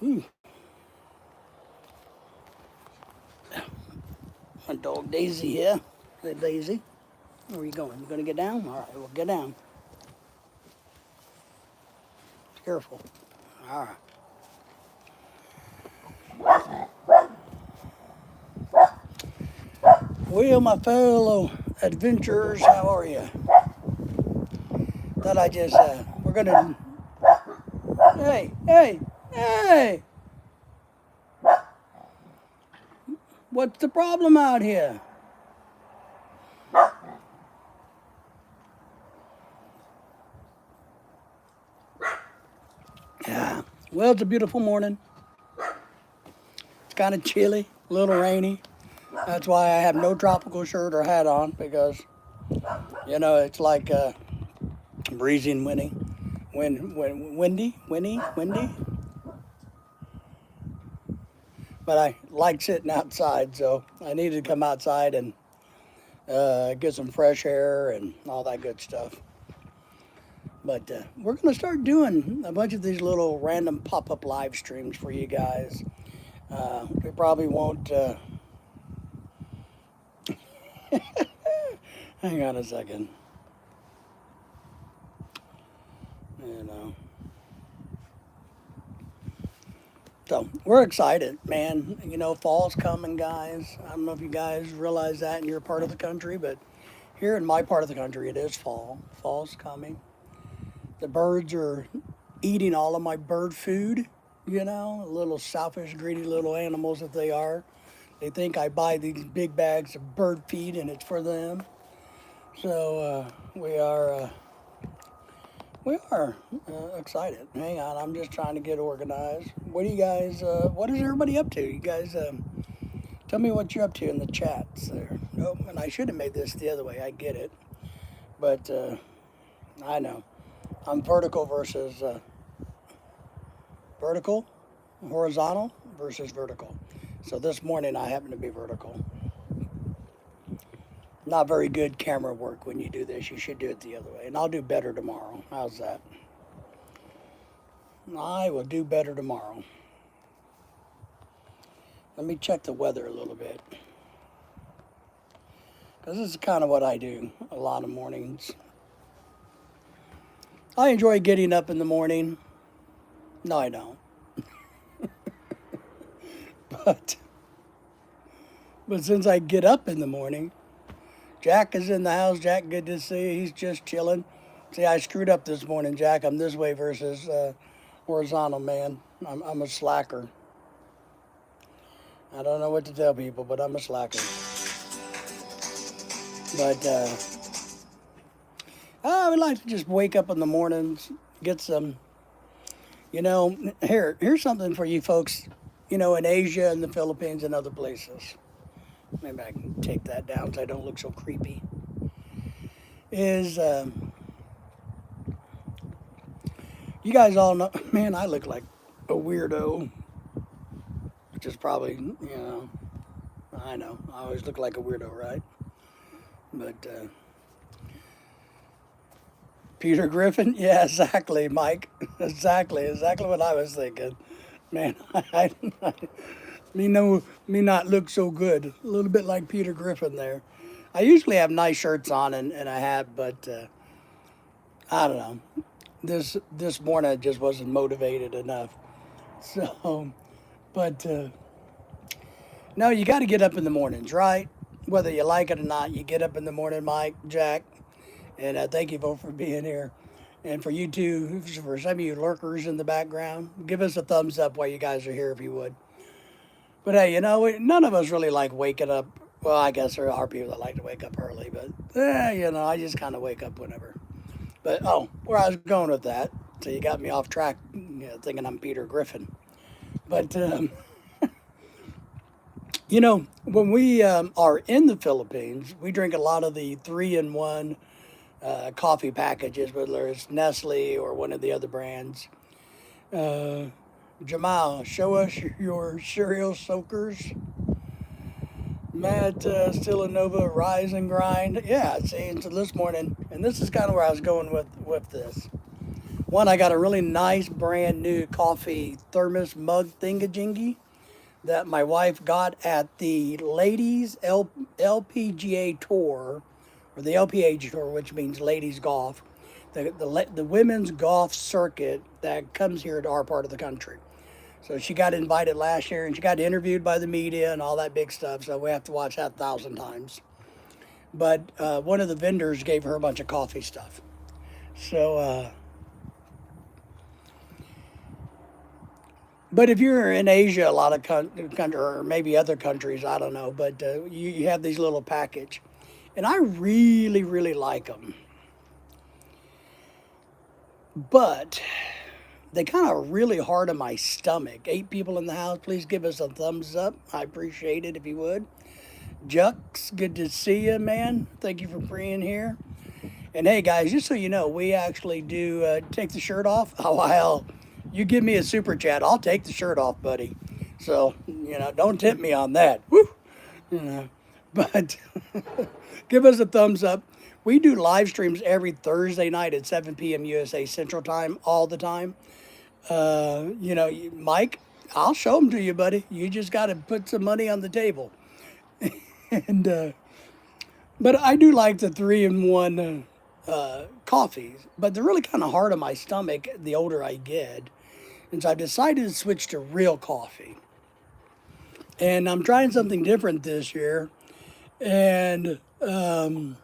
Ooh, my dog Daisy here. Hey, Daisy. Where are you going? You gonna get down? All right, well, get down. Careful. All right. Well, my fellow adventurers, how are you? Thought I just, we're gonna, hey, hey, hey! What's the problem out here? Yeah, well, it's a beautiful morning. It's kind of chilly, a little rainy. That's why I have no tropical shirt or hat on because, it's like breezy and windy. But I like sitting outside, so I needed to come outside and get some fresh air and all that good stuff. But we're going to start doing a bunch of these little random pop-up live streams for you guys. We probably won't. Hang on a second. You know. So we're excited, man. Fall's coming, guys. I don't know if you guys realize that in your part of the country, but here in my part of the country, it is fall. Fall's coming. The birds are eating all of my bird food, little selfish, greedy little animals that they are. They think I buy these big bags of bird feed and it's for them. So we are excited. Hang on, I'm just trying to get organized. What is everybody up to? You guys, tell me what you're up to in the chats there. Oh, and I should have made this the other way. I get it. But I know. I'm vertical, horizontal versus vertical. So this morning I happen to be vertical. Not very good camera work when you do this. You should do it the other way. And I'll do better tomorrow. How's that? I will do better tomorrow. Let me check the weather a little bit. Because this is kind of what I do a lot of mornings. I enjoy getting up in the morning. No, I don't. But since I get up in the morning, Jack is in the house. Jack, good to see you. He's just chilling. See, I screwed up this morning, Jack. I'm this way versus horizontal, man. I'm a slacker. I don't know what to tell people, but I'm a slacker. But I would like to just wake up in the mornings, get some, here's something for you folks, in Asia and the Philippines and other places. Maybe I can take that down so I don't look so creepy. Is, you guys all know, man, I look like a weirdo, which is probably, I know, I always look like a weirdo, right? But, Peter Griffin? Yeah, exactly, Mike. Exactly what I was thinking. Man, me not look so good. A little bit like Peter Griffin there. I usually have nice shirts on and a hat, but I don't know. This morning I just wasn't motivated enough. So, but no, you got to get up in the mornings, right? Whether you like it or not, you get up in the morning, Mike, Jack, and thank you both for being here. And for you two, for some of you lurkers in the background, give us a thumbs up while you guys are here if you would. But hey, none of us really like waking up. Well, I guess there are people that like to wake up early, but I just kind of wake up whenever. But where I was going with that, so you got me off track, thinking I'm Peter Griffin. But when we are in the Philippines, we drink a lot of the 3-in-1 coffee packages, whether it's Nestle or one of the other brands. Jamal, show us your cereal soakers. Matt Stilanova, rise and grind. Yeah, see, and so this morning, and this is kind of where I was going with this. One, I got a really nice brand new coffee thermos mug thingamajiggy that my wife got at the LPGA tour, or the LPGA tour, which means ladies golf, the women's golf circuit that comes here to our part of the country. So she got invited last year, and she got interviewed by the media and all that big stuff. So we have to watch that 1,000 times. But one of the vendors gave her a bunch of coffee stuff. So, but if you're in Asia, a lot of country, or maybe other countries, I don't know. But you have these little package, and I really, really like them. But they kind of really hard on my stomach. 8 people in the house, please give us a thumbs up. I appreciate it if you would. Jux, good to see you, man. Thank you for being here. And hey, guys, just so you know, we actually do take the shirt off. Oh, hell, you give me a super chat, I'll take the shirt off, buddy. So, don't tempt me on that. Woo! You know, but give us a thumbs up. We do live streams every Thursday night at 7 p.m. USA Central Time, all the time. Mike, I'll show them to you, buddy. You just got to put some money on the table. And but I do like the 3-in-1 coffees, but they're really kind of hard on my stomach the older I get. And so I've decided to switch to real coffee. And I'm trying something different this year. And I'm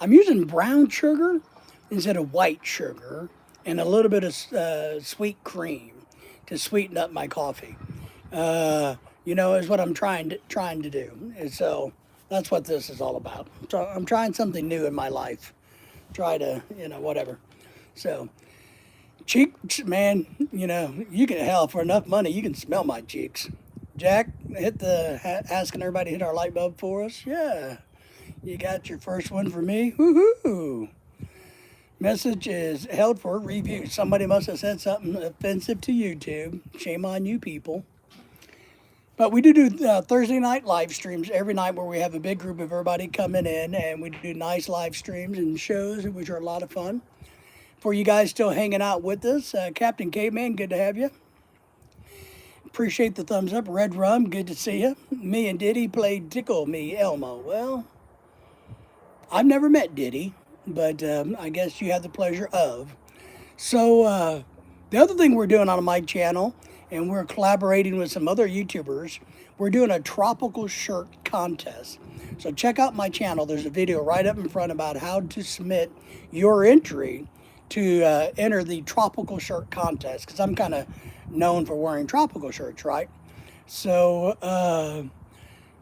using brown sugar instead of white sugar and a little bit of sweet cream to sweeten up my coffee. Is what I'm trying to do. And so that's what this is all about. So I'm trying something new in my life. Try to, whatever. So, cheeks, man, you can, hell, for enough money, you can smell my cheeks. Jack, asking everybody to hit our light bulb for us. Yeah, you got your first one for me. Woohoo! Message is held for review. Somebody must have said something offensive to YouTube. Shame on you people. But we do Thursday night live streams every night where we have a big group of everybody coming in, and we do nice live streams and shows, which are a lot of fun. For you guys still hanging out with us, Captain Caveman, good to have you. Appreciate the thumbs up. Red Rum, good to see you. Me and Diddy played Tickle Me Elmo. Well, I've never met Diddy, but I guess you had the pleasure of. So the other thing we're doing on my channel, and we're collaborating with some other YouTubers, we're doing a tropical shirt contest. So check out my channel. There's a video right up in front about how to submit your entry to enter the tropical shirt contest, because I'm kind of known for wearing tropical shirts, right? So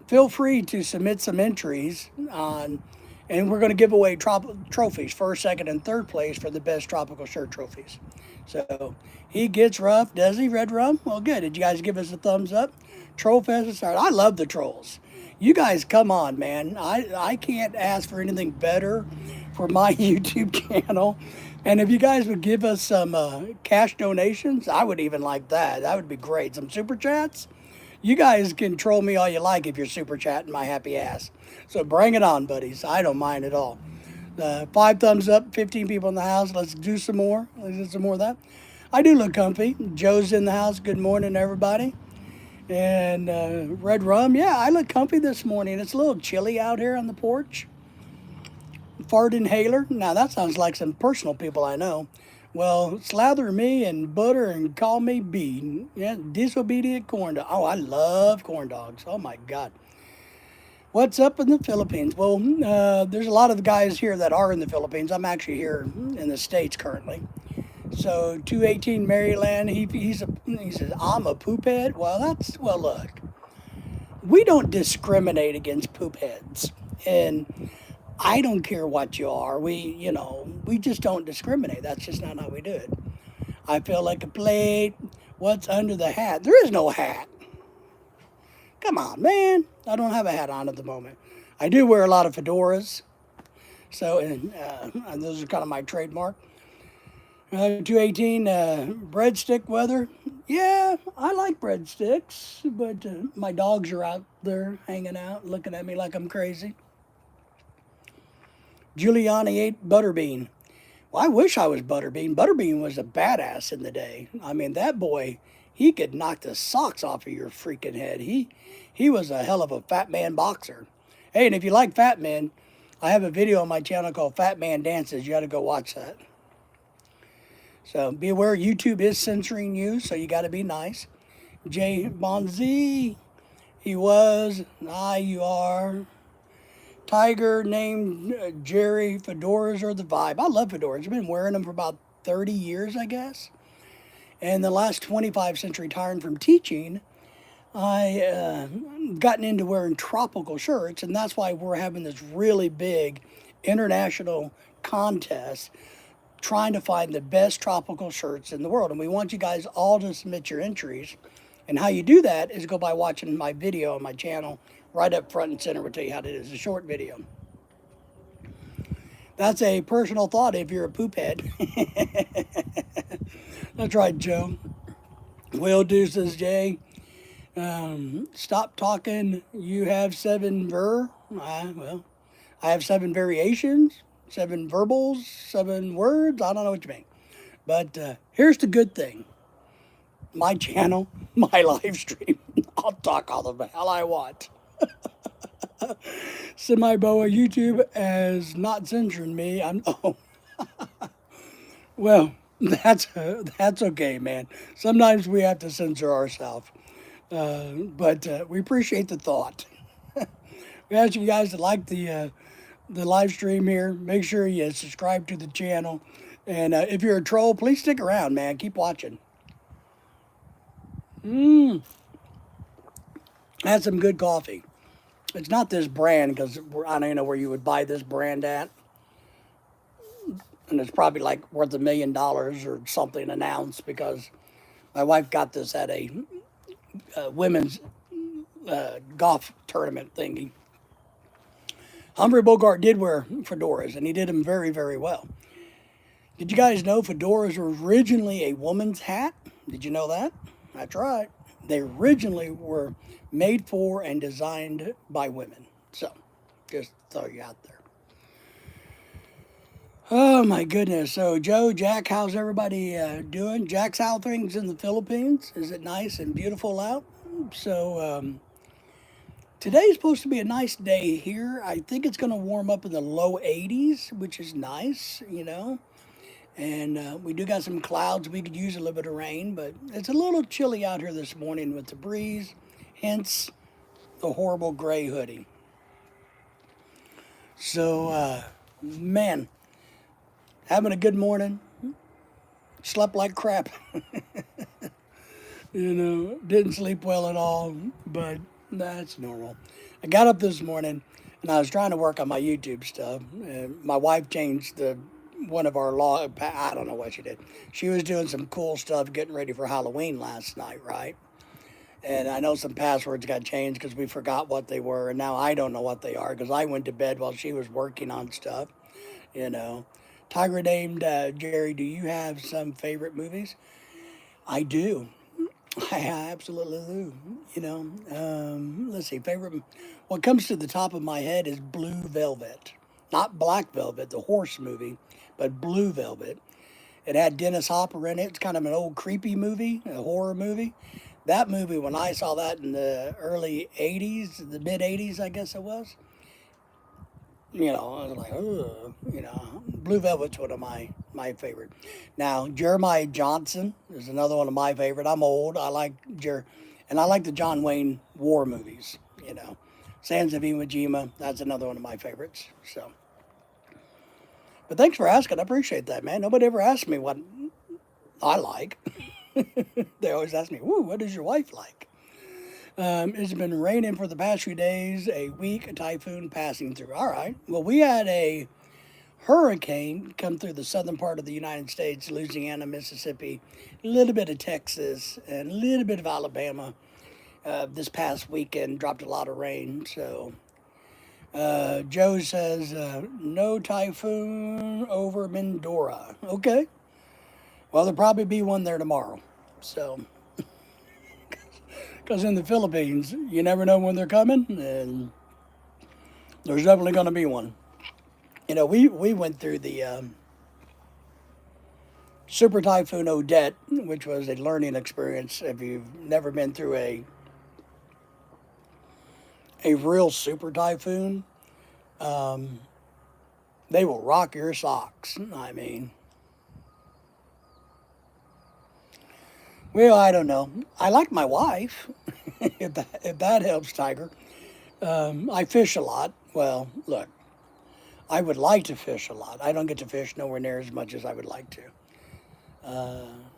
feel free to submit some entries on, and we're going to give away trophies, first, second, and third place for the best tropical shirt trophies. So he gets rough, does he, Red Rum? Well, good. Did you guys give us a thumbs up? Troll Fest is started. I love the trolls. You guys, come on, man. I can't ask for anything better for my YouTube channel. And if you guys would give us some cash donations, I would even like that. That would be great. Some super chats. You guys can troll me all you like if you're super chatting my happy ass. So bring it on, buddies. I don't mind at all. 5 thumbs up, 15 people in the house. Let's do some more. Let's do some more of that. I do look comfy. Joe's in the house. Good morning, everybody. And Red Rum, yeah, I look comfy this morning. It's a little chilly out here on the porch. Fart inhaler. Now, that sounds like some personal people I know. Well, slather me in butter and call me B. Yeah, disobedient corn dog. Oh, I love corn dogs. Oh, my God. What's up in the Philippines? Well, there's a lot of the guys here that are in the Philippines. I'm actually here in the States currently. So 218 Maryland, he says, I'm a poop head. Well, look, we don't discriminate against poop heads. And I don't care what you are. We just don't discriminate. That's just not how we do it. I feel like a plate. What's under the hat? There is no hat. Come on, man. I don't have a hat on at the moment. I do wear a lot of fedoras. So, and those are kind of my trademark. 218 breadstick weather. Yeah, I like breadsticks, but my dogs are out there hanging out, looking at me like I'm crazy. Giuliani ate butterbean. Well, I wish I was Butterbean. Butterbean was a badass in the day. I mean, that boy, he could knock the socks off of your freaking head. He was a hell of a fat man boxer. Hey, and if you like fat men, I have a video on my channel called Fat Man Dances. You got to go watch that. So be aware YouTube is censoring you, so you got to be nice. Jay Bonzi, he was, you are. Tiger named Jerry, fedoras are the vibe. I love fedoras. I've been wearing them for about 30 years, I guess. And the last 25 since retiring from teaching, I gotten into wearing tropical shirts, and that's why we're having this really big international contest trying to find the best tropical shirts in the world. And we want you guys all to submit your entries. And how you do that is go by watching my video on my channel. Right up front and center will tell you how to do it. It's a short video. That's a personal thought if you're a poop head. That's right, Joe. Will do, says Jay. Stop talking. You have 7 well, I have 7 variations, 7 verbals, 7 words. I don't know what you mean. But here's the good thing. My channel, my live stream, I'll talk all the hell I want. Semi-Boa YouTube as not censoring me. Well, that's okay, man. Sometimes we have to censor ourselves. But we appreciate the thought. We ask you guys to like the live stream here. Make sure you subscribe to the channel. And if you're a troll, please stick around, man. Keep watching. Had some good coffee. It's not this brand because I don't even know where you would buy this brand at. And it's probably like worth $1 million or something an ounce because my wife got this at a women's golf tournament thingy. Humphrey Bogart did wear fedoras, and he did them very, very well. Did you guys know fedoras were originally a woman's hat? Did you know that? That's right. They originally were made for and designed by women. So, just throw you out there. Oh my goodness. So, Joe, Jack, how's everybody doing? Jack's how things in the Philippines? Is it nice and beautiful out? So, today's supposed to be a nice day here. I think it's going to warm up in the low 80s, which is nice, you know. And we do got some clouds. We could use a little bit of rain, but it's a little chilly out here this morning with the breeze, hence the horrible gray hoodie. So, man, having a good morning. Slept like crap. You know, didn't sleep well at all, but that's normal. I got up this morning and I was trying to work on my YouTube stuff. And my wife changed one of our I don't know what she did. She was doing some cool stuff getting ready for Halloween last night, right? And I know some passwords got changed because we forgot what they were. And now I don't know what they are because I went to bed while she was working on stuff, you know. Tiger named Jerry, do you have some favorite movies? I do. I absolutely do. You know, let's see, favorite. What comes to the top of my head is Blue Velvet. Not Black Velvet, the horse movie, but Blue Velvet. It had Dennis Hopper in it. It's kind of an old creepy movie, a horror movie. That movie, when I saw that in the early 80s, the mid 80s, I guess it was, you know, I was like, ugh, you know, Blue Velvet's one of my favorite. Now, Jeremiah Johnson is another one of my favorite. I'm old. I like and I like the John Wayne war movies, you know. Sands of Iwo Jima, that's another one of my favorites. So, but thanks for asking. I appreciate that, man. Nobody ever asked me what I like. They always ask me, "Ooh, what does your wife like?" It's been raining for the past few days, a week, a typhoon passing through. All right. Well, we had a hurricane come through the southern part of the United States, Louisiana, Mississippi, a little bit of Texas, and a little bit of Alabama this past weekend. Dropped a lot of rain. So Joe says, no typhoon over Mindoro. Okay. Well, there'll probably be one there tomorrow. So, because in the Philippines, you never know when they're coming, and there's definitely going to be one. You know, we went through the Super Typhoon Odette, which was a learning experience if you've never been through a real super typhoon. Um, they will rock your socks. I mean, well, I don't know. I like my wife, if that helps, Tiger. I fish a lot. Well, look, I would like to fish a lot. I don't get to fish nowhere near as much as I would like to.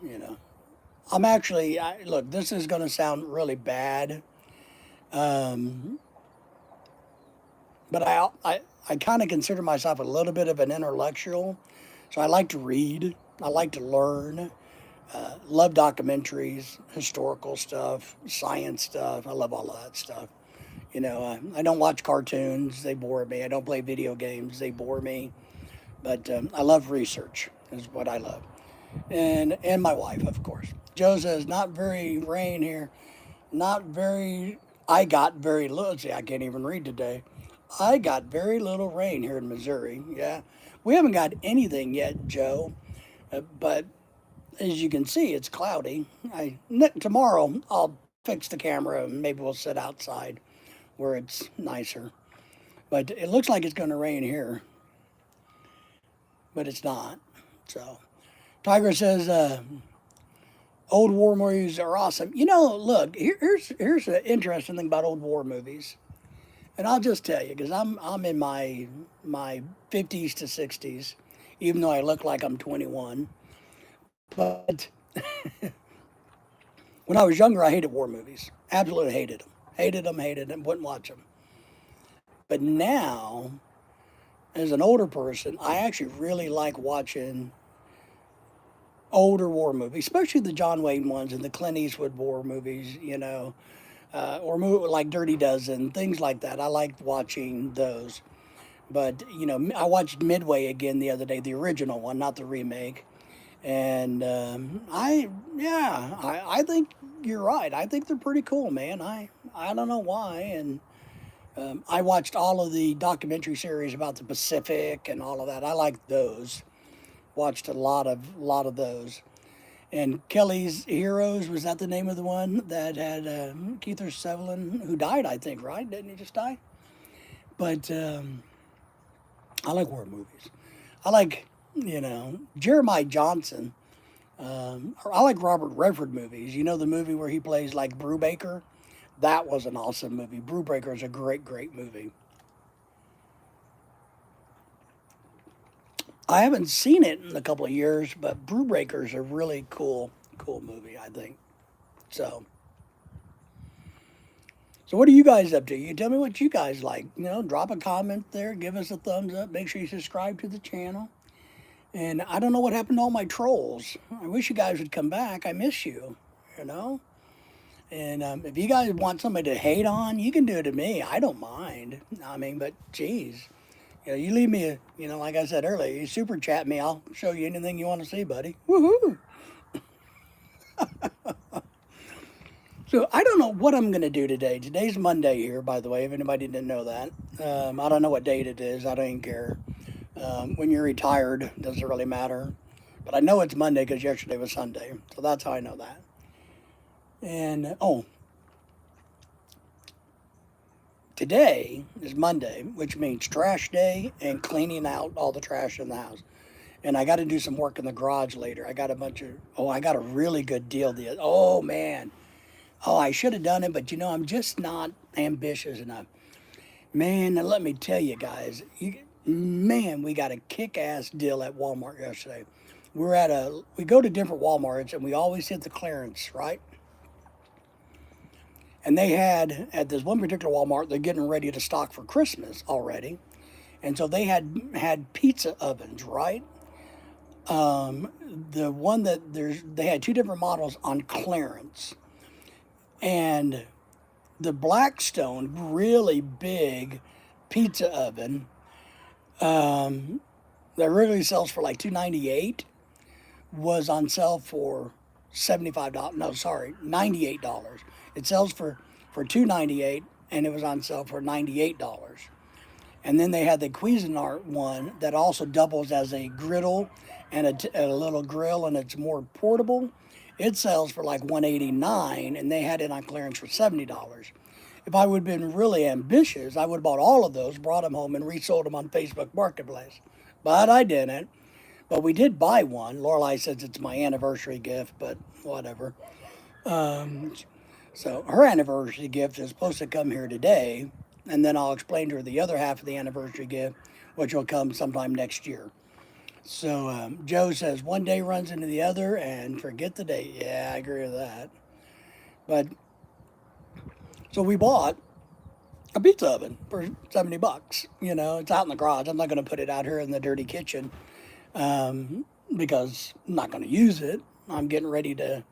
You know, look, this is going to sound really bad, um, but I kind of consider myself a little bit of an intellectual. So I like to read, I like to learn, love documentaries, historical stuff, science stuff. I love all of that stuff. I don't watch cartoons, they bore me. I don't play video games, they bore me. But I love research, is what I love. And my wife, of course. Joe says, not very rain here. Not very, I got very little. See, I can't even read today. I got very little rain here in Missouri. Yeah. We haven't got anything yet, Joe. But as you can see, it's cloudy. Tomorrow, I'll fix the camera and maybe we'll sit outside where it's nicer. But it looks like it's going to rain here, but it's not. So, Tiger says, old war movies are awesome. Look, here's an interesting thing about old war movies, and I'll just tell you because I'm in my 50s to 60s, even though I look like I'm 21. But when I was younger, I hated war movies. Absolutely hated them. Hated them. Wouldn't watch them. But now, as an older person, I actually really like watching older war movies, especially the John Wayne ones and the Clint Eastwood war movies, or like Dirty Dozen, things like that. I like watching those. But, I watched Midway again the other day, the original one, not the remake. And I think you're right. I think they're pretty cool, man. I don't know why. And I watched all of the documentary series about the Pacific and all of that. I like those. Watched a lot of those. And Kelly's Heroes, was that the name of the one that had Keith Sutherland, who died, I think, right? Didn't he just die? But I like war movies. I like, Jeremiah Johnson. I like Robert Redford movies. You know the movie where he plays like Brubaker? That was an awesome movie. Brubaker is a great, great movie. I haven't seen it in a couple of years, but Brubaker is a really cool, cool movie, I think. So, so what are you guys up to? You tell me what you guys like. Drop a comment there, give us a thumbs up, make sure you subscribe to the channel. And I don't know what happened to all my trolls. I wish you guys would come back. I miss you, you know? And if you guys want somebody to hate on, you can do it to me. I don't mind. I mean, but geez, you leave me like I said earlier, you super chat me. I'll show you anything you want to see, buddy. Woohoo! So I don't know what I'm going to do today. Today's Monday here, by the way, if anybody didn't know that. I don't know what date it is. I don't even care. When you're retired, it doesn't really matter. But I know it's Monday because yesterday was Sunday. So that's how I know that. And, today is Monday, which means trash day and cleaning out all the trash in the house. And I got to do some work in the garage later. I got I got a really good deal. Oh, man. Oh, I should have done it, but I'm just not ambitious enough. Man, let me tell you guys, we got a kick-ass deal at Walmart yesterday. We go to different Walmarts and we always hit the clearance, right? And they had, at this one particular Walmart, they're getting ready to stock for Christmas already. And so they had pizza ovens, right? The one they had two different models on clearance. And the Blackstone, really big pizza oven, that regularly sells for like $2.98, was on sale for $75. No, sorry, $98. It sells for $2.98, and it was on sale for $98. And then they had the Cuisinart one that also doubles as a griddle and a little grill, and it's more portable. It sells for like 189, and they had it on clearance for $70. If I would have been really ambitious, I would have bought all of those, brought them home, and resold them on Facebook Marketplace. But I didn't. But we did buy one. Lorelai says it's my anniversary gift, but whatever. So her anniversary gift is supposed to come here today, and then I'll explain to her the other half of the anniversary gift, which will come sometime next year. So Joe says one day runs into the other, and forget the date. Yeah, I agree with that. But so we bought a pizza oven for $70. It's out in the garage. I'm not going to put it out here in the dirty kitchen because I'm not going to use it. I'm getting ready to,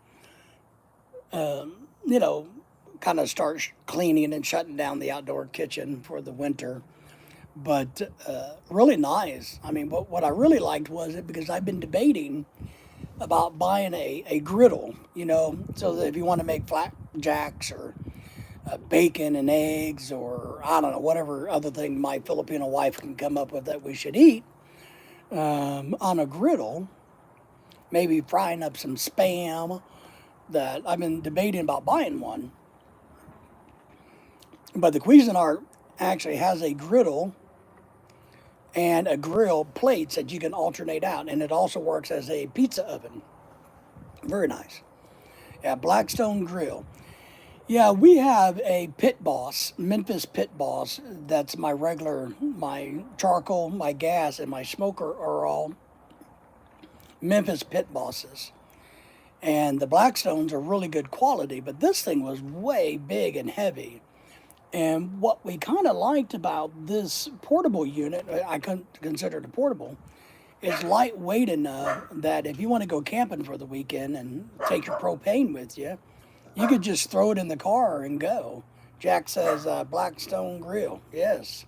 you know, kind of start cleaning and shutting down the outdoor kitchen for the winter. But really nice. I mean, what I really liked was it because I've been debating about buying a griddle, so that if you want to make flapjacks or bacon and eggs or I don't know, whatever other thing my Filipino wife can come up with that we should eat on a griddle, maybe frying up some Spam, that I've been debating about buying one. But the Cuisinart actually has a griddle and a grill plates that you can alternate out, and it also works as a pizza oven. Very nice. Yeah, Blackstone Grill. Yeah, we have a Pit Boss, Memphis Pit Boss. That's my charcoal, my gas, and my smoker are all Memphis Pit Bosses. And the Blackstones are really good quality, but this thing was way big and heavy. And what we kind of liked about this portable unit, I consider it a portable, is lightweight enough that if you want to go camping for the weekend and take your propane with you, you could just throw it in the car and go. Jack says Blackstone Grill, yes.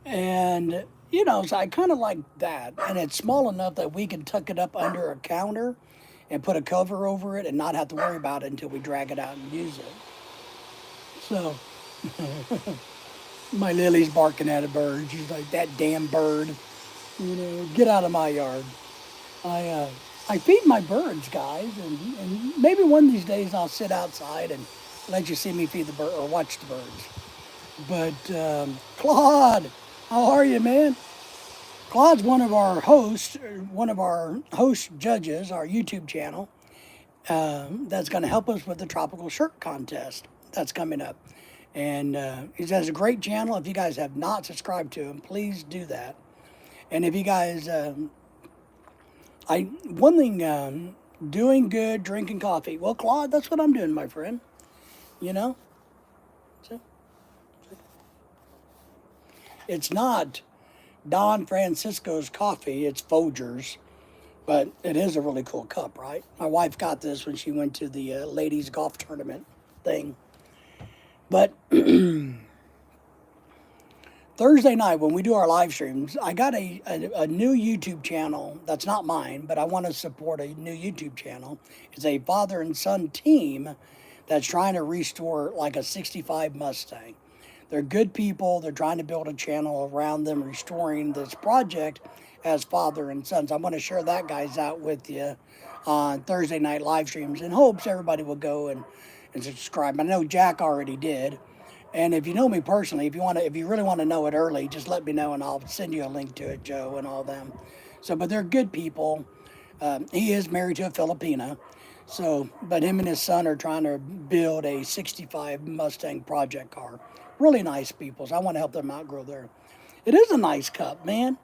And, so I kind of like that. And it's small enough that we can tuck it up under a counter and put a cover over it and not have to worry about it until we drag it out and use it. So, my Lily's barking at a bird. She's like, that damn bird, get out of my yard. I feed my birds, guys, and maybe one of these days I'll sit outside and let you see me feed the bird or watch the birds. But Claude, how are you, man? Claude's one of our host judges, our YouTube channel, that's going to help us with the tropical shirt contest that's coming up. And he has a great channel. If you guys have not subscribed to him, please do that. And if you guys, doing good, drinking coffee. Well, Claude, that's what I'm doing, my friend. So, it's not Don Francisco's coffee, it's Folgers. But it is a really cool cup, right? My wife got this when she went to the ladies golf tournament thing. But Thursday night when we do our live streams, I got a new YouTube channel that's not mine, but I want to support a new YouTube channel. It's a father and son team that's trying to restore like a 65 Mustang. They're good people. They're trying to build a channel around them restoring this project as father and sons. I'm going to share that guys out with you on Thursday night live streams in hopes everybody will go and subscribe. I know Jack already did. And if you know me personally, if you really want to know it early, just let me know and I'll send you a link to it, Joe, and all them. So, but they're good people. He is married to a Filipina. So, but him and his son are trying to build a 65 Mustang project car. Really nice people. So I want to help them outgrow their. It is a nice cup, man.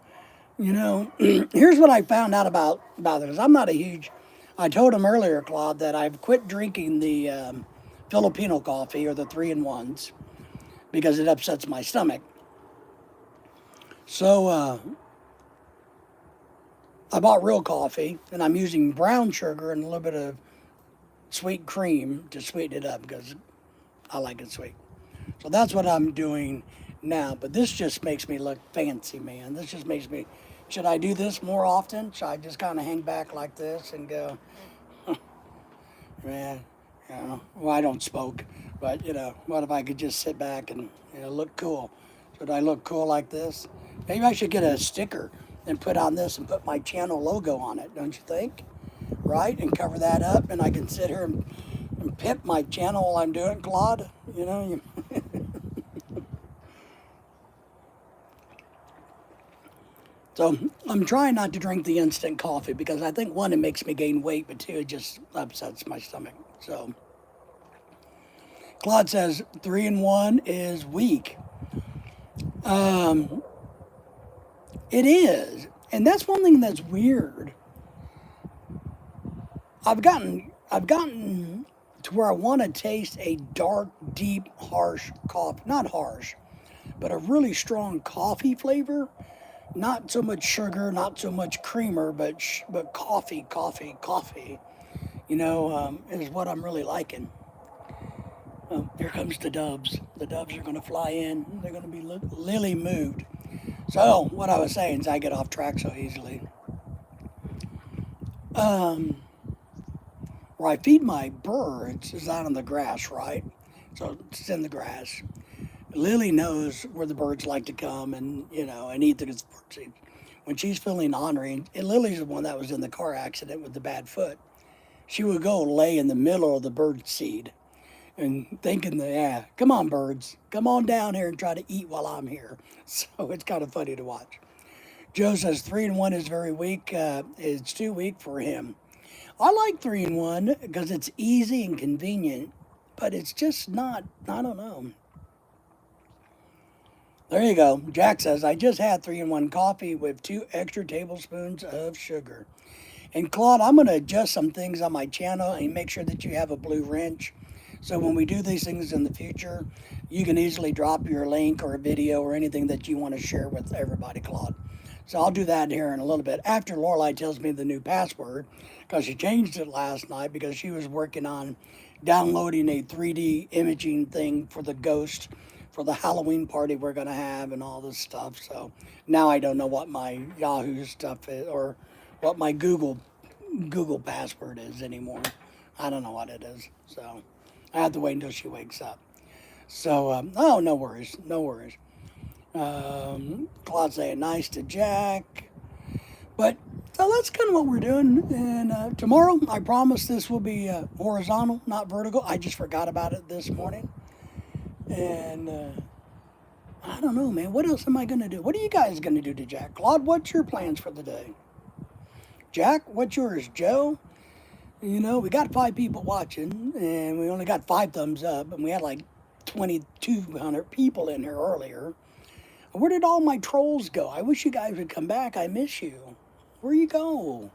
Here's what I found out about it. Because I'm not a huge. I told him earlier, Claude, that I've quit drinking the Filipino coffee or the 3-in-1s because it upsets my stomach. So I bought real coffee, and I'm using brown sugar and a little bit of sweet cream to sweeten it up because I like it sweet. So that's what I'm doing now. But this just makes me look fancy, man. This just makes me. Should I do this more often? Should I just kind of hang back like this and go, man, well, I don't smoke, but, what if I could just sit back and, look cool? Would I look cool like this? Maybe I should get a sticker and put on this and put my channel logo on it, don't you think? Right? And cover that up, and I can sit here and pimp my channel while I'm doing it, Claude. You know, so I'm trying not to drink the instant coffee because I think one, it makes me gain weight, but two, it just upsets my stomach. So Claude says 3-in-1 is weak. Um, it is, and that's one thing that's weird. I've gotten to where I want to taste a dark, deep, harsh coffee. Not harsh, but a really strong coffee flavor. Not so much sugar, not so much creamer, but coffee, coffee, coffee. Is what I'm really liking. Here comes the doves. The doves are going to fly in. They're going to be lily moved. So what I was saying is I get off track so easily. Um, where I feed my birds is out on the grass, right? So it's in the grass. Lily knows where the birds like to come and eat the bird seed. When she's feeling ornery, and Lily's the one that was in the car accident with the bad foot, she would go lay in the middle of the bird seed and thinking that, yeah, come on, birds, come on down here and try to eat while I'm here. So it's kind of funny to watch. Joe says 3-in-1 is very weak. It's too weak for him. I like 3-in-1 because it's easy and convenient, but it's just not, I don't know. There you go. Jack says, I just had 3-in-1 coffee with 2 extra tablespoons of sugar. And Claude, I'm going to adjust some things on my channel and make sure that you have a blue wrench. So when we do these things in the future, you can easily drop your link or a video or anything that you want to share with everybody, Claude. So I'll do that here in a little bit after Lorelai tells me the new password, because she changed it last night because she was working on downloading a 3D imaging thing for the ghost for the Halloween party we're going to have and all this stuff. So now I don't know what my Yahoo stuff is or what my Google password is anymore. I don't know what it is. So I have to wait until she wakes up. So, oh, no worries. No worries. Claude saying nice to Jack. But so that's kind of what we're doing. And tomorrow, I promise this will be horizontal, not vertical. I just forgot about it this morning. And I don't know, man. What else am I going to do? What are you guys going to do to Jack? Claude, what's your plans for the day? Jack, what's yours? Joe? We got 5 people watching, and we only got 5 thumbs up, and we had like 2,200 people in here earlier. Where did all my trolls go? I wish you guys would come back. I miss you. Where you go?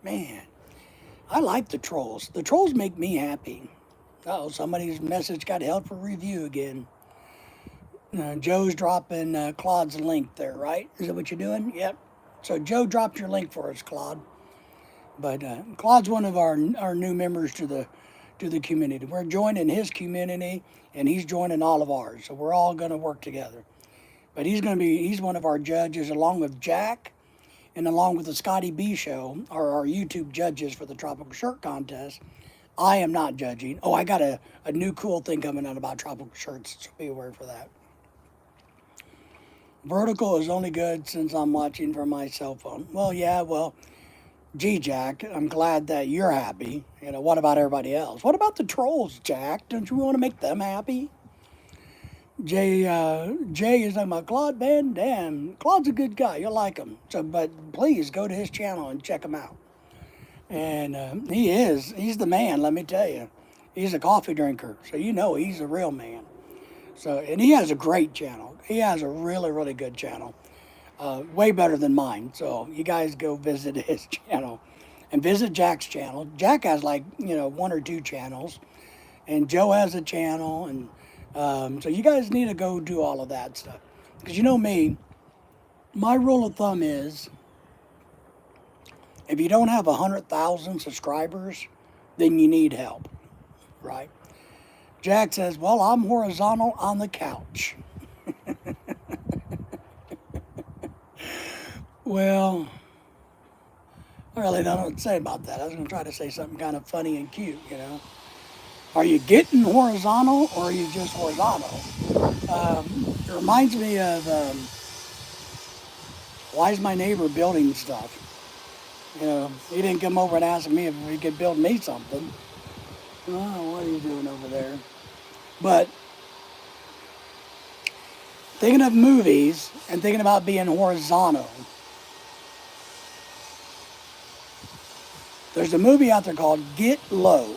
Man, I like the trolls. The trolls make me happy. Oh, somebody's message got held for review again. Joe's dropping Claude's link there, right? Is that what you're doing? Yep. So Joe dropped your link for us, Claude. But Claude's one of our new members to the community. We're joining his community, and he's joining all of ours. So we're all going to work together. But he's one of our judges, along with Jack, and along with the Scotty B Show, are our YouTube judges for the Tropical Shirt Contest. I am not judging. Oh, I got a new cool thing coming out about tropical shirts, so be aware for that. Vertical is only good since I'm watching from my cell phone. Well, yeah, gee, Jack, I'm glad that you're happy. What about everybody else? What about the trolls, Jack? Don't you want to make them happy? Jay is talking about Claude Van Damme. Claude's a good guy. You'll like him. So, but please go to his channel and check him out. And he's the man, let me tell you. He's a coffee drinker, so he's a real man. So, and he has a great channel. He has a really, really good channel. Way better than mine. So you guys go visit his channel and visit Jack's channel. Jack has 1 or 2 channels, and Joe has a channel, and so you guys need to go do all of that stuff. Because me, my rule of thumb is, if you don't have 100,000 subscribers, then you need help, right? Jack says, well, I'm horizontal on the couch. Well, I really don't know what to say about that. I was going to try to say something kind of funny and cute, Are you getting horizontal, or are you just horizontal? reminds me of why is my neighbor building stuff? He didn't come over and ask me if he could build me something. Oh, what are you doing over there? But thinking of movies and thinking about being horizontal, there's a movie out there called Get Low.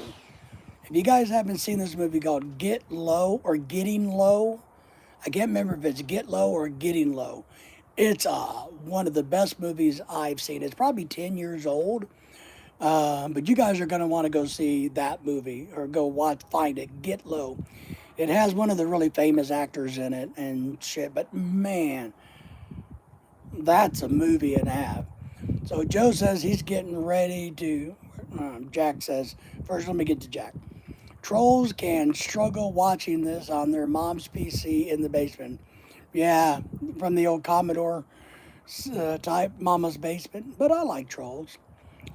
If you guys haven't seen this movie called Get Low or Getting Low, I can't remember if it's Get Low or Getting Low. It's one of the best movies I've seen. It's probably 10 years old, but you guys are going to want to go see that movie or go watch, find it, Get Low. It has one of the really famous actors in it and shit, but man, that's a movie and a half. So Joe says he's getting ready to, Jack says, first let me get to Jack. Trolls can struggle watching this on their mom's PC in the basement. Yeah, from the old Commodore type, Mama's basement. But I like trolls.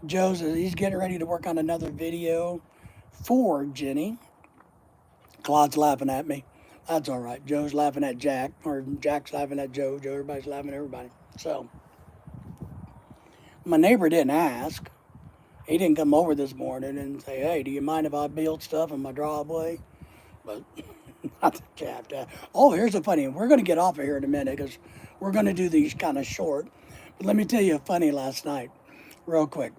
Joe says he's getting ready to work on another video for Jenny. Claude's laughing at me. That's all right. Joe's laughing at Jack, or Jack's laughing at Joe. Everybody's laughing at everybody. So, my neighbor didn't ask. He didn't come over this morning and say, hey, do you mind if I build stuff in my driveway? But not the cat. Oh, here's a funny one. We're going to get off of here in a minute because we're going to do these kind of short. But let me tell you a funny last night, real quick.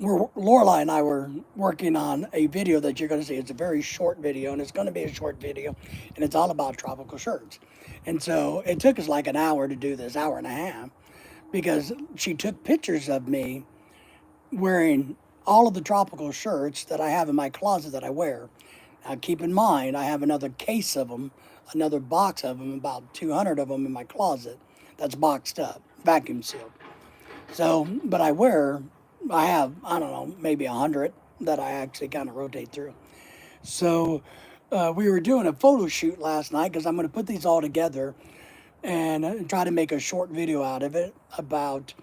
Lorelai and I were working on a video that you're going to see. It's a very short video, and it's going to be a short video, and it's all about tropical shirts. And so it took us like an hour to do this, hour and a half, because she took pictures of me wearing all of the tropical shirts that I have in my closet that I wear. Now, keep in mind, I have another case of them, another box of them, about 200 of them in my closet that's boxed up, vacuum sealed. So, but I have, I don't know, maybe 100 that I actually kind of rotate through. So, we were doing a photo shoot last night because I'm going to put these all together and try to make a short video out of it about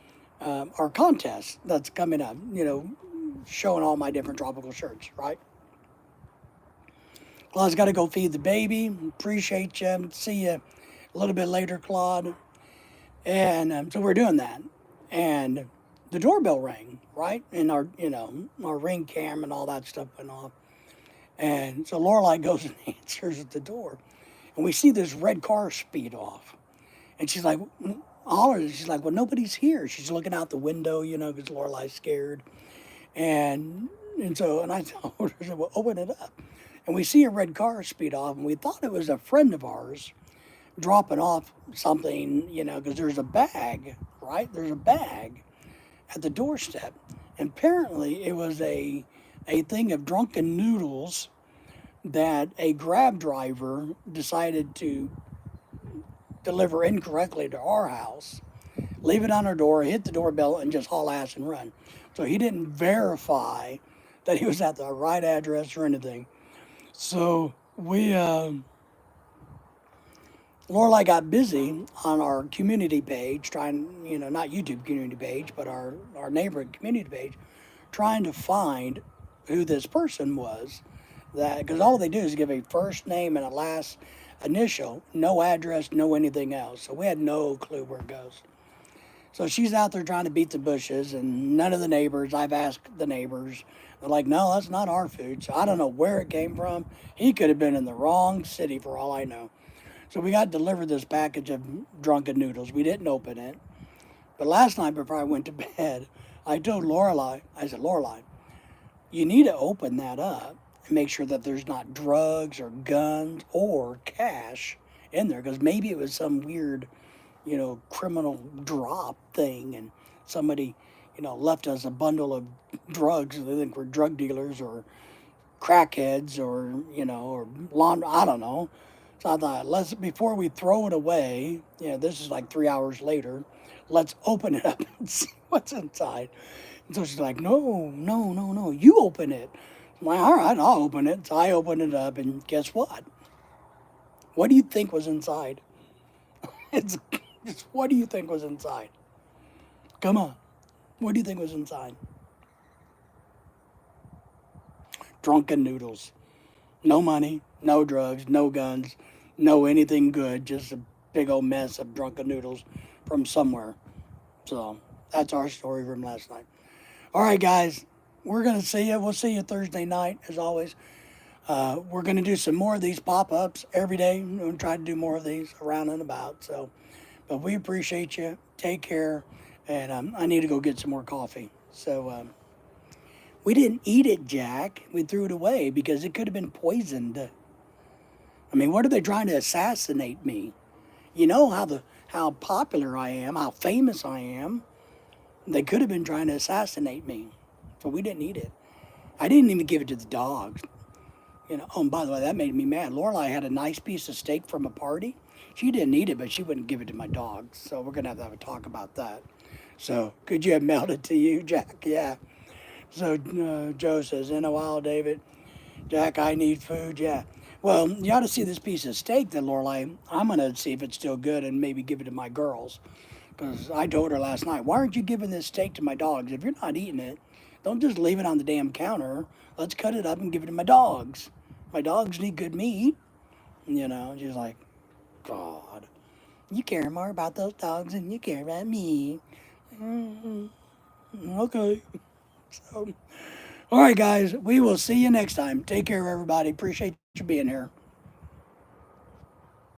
our contest that's coming up, showing all my different tropical shirts, right? Claude's got to go feed the baby. Appreciate you. See you a little bit later, Claude. And so we're doing that. And the doorbell rang, right? And our Ring cam and all that stuff went off. And so Lorelai goes and answers at the door. And we see this red car speed off. And she's like, hollers. She's like, well, nobody's here. She's looking out the window, because Lorelai's scared. And I told her, I said, well, open it up. And we see a red car speed off, and we thought it was a friend of ours dropping off something, because there's a bag, right? There's a bag at the doorstep. And apparently it was a thing of drunken noodles that a Grab driver decided to deliver incorrectly to our house, leave it on our door, hit the doorbell, and just haul ass and run. So he didn't verify that he was at the right address or anything. So Lorelai got busy on our community page, trying, not YouTube community page, but our neighborhood community page, trying to find who this person was. Because all they do is give a first name and a last initial, no address, no anything else. So we had no clue where it goes. So she's out there trying to beat the bushes, and none of the neighbors, I've asked the neighbors, they're like, no, that's not our food. So I don't know where it came from. He could have been in the wrong city for all I know. So we got delivered this package of drunken noodles. We didn't open it. But last night before I went to bed, I told Lorelai, I said, Lorelai, you need to open that up and make sure that there's not drugs or guns or cash in there. Because maybe it was some weird, criminal drop thing, and somebody, left us a bundle of drugs. They think we're drug dealers or crackheads or, or I don't know. So I thought, before we throw it away, this is like 3 hours later, let's open it up and see what's inside. And so she's like, no, you open it. I'm like, all right, I'll open it. So I opened it up, and guess what? What do you think was inside? It's what do you think was inside? Come on. What do you think was inside? Drunken noodles. No money, no drugs, no guns, know anything good, just a big old mess of drunken noodles from somewhere. So that's our story from last night. All right, guys, we're going to see you. We'll see you Thursday night, as always. We're going to do some more of these pop ups every day. We're going to try to do more of these around and about. So, but we appreciate you. Take care. And I need to go get some more coffee. So, we didn't eat it, Jack. We threw it away because it could have been poisoned. I mean, what are they trying to assassinate me? You know how popular I am, how famous I am. They could have been trying to assassinate me. So we didn't eat it. I didn't even give it to the dogs. Oh, and by the way, that made me mad. Lorelai had a nice piece of steak from a party. She didn't eat it, but she wouldn't give it to my dogs. So we're gonna have to have a talk about that. So could you have mailed it to you, Jack? Yeah. So Joe says, in a while, David. Jack, I need food. Yeah. Well, you ought to see this piece of steak that Lorelai. I'm gonna see if it's still good and maybe give it to my girls. Because I told her last night, why aren't you giving this steak to my dogs? If you're not eating it, don't just leave it on the damn counter. Let's cut it up and give it to my dogs. My dogs need good meat. She's like, God, you care more about those dogs than you care about me. Mm, okay. So, all right, guys, we will see you next time. Take care, everybody. Appreciate you being here.